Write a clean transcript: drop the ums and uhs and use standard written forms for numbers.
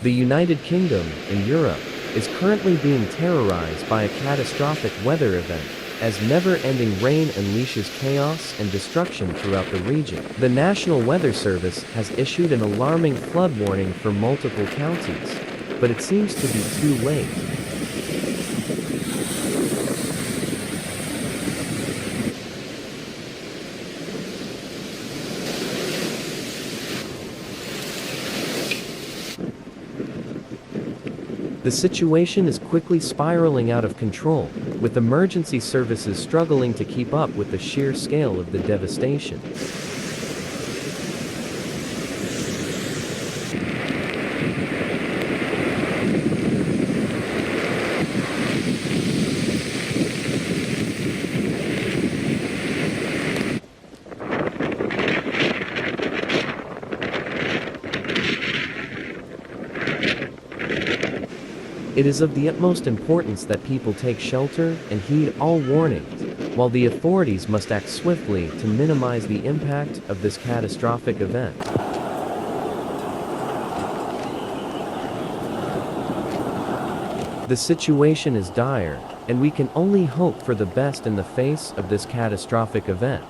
The United Kingdom, in Europe, is currently being terrorized by a catastrophic weather event, as never-ending rain unleashes chaos and destruction throughout the region. The National Weather Service has issued an alarming flood warning for multiple counties, but it seems to be too late. The situation is quickly spiraling out of control, with emergency services struggling to keep up with the sheer scale of the devastation. It is of the utmost importance that people take shelter and heed all warnings, while the authorities must act swiftly to minimize the impact of this catastrophic event. The situation is dire, and we can only hope for the best in the face of this catastrophic event.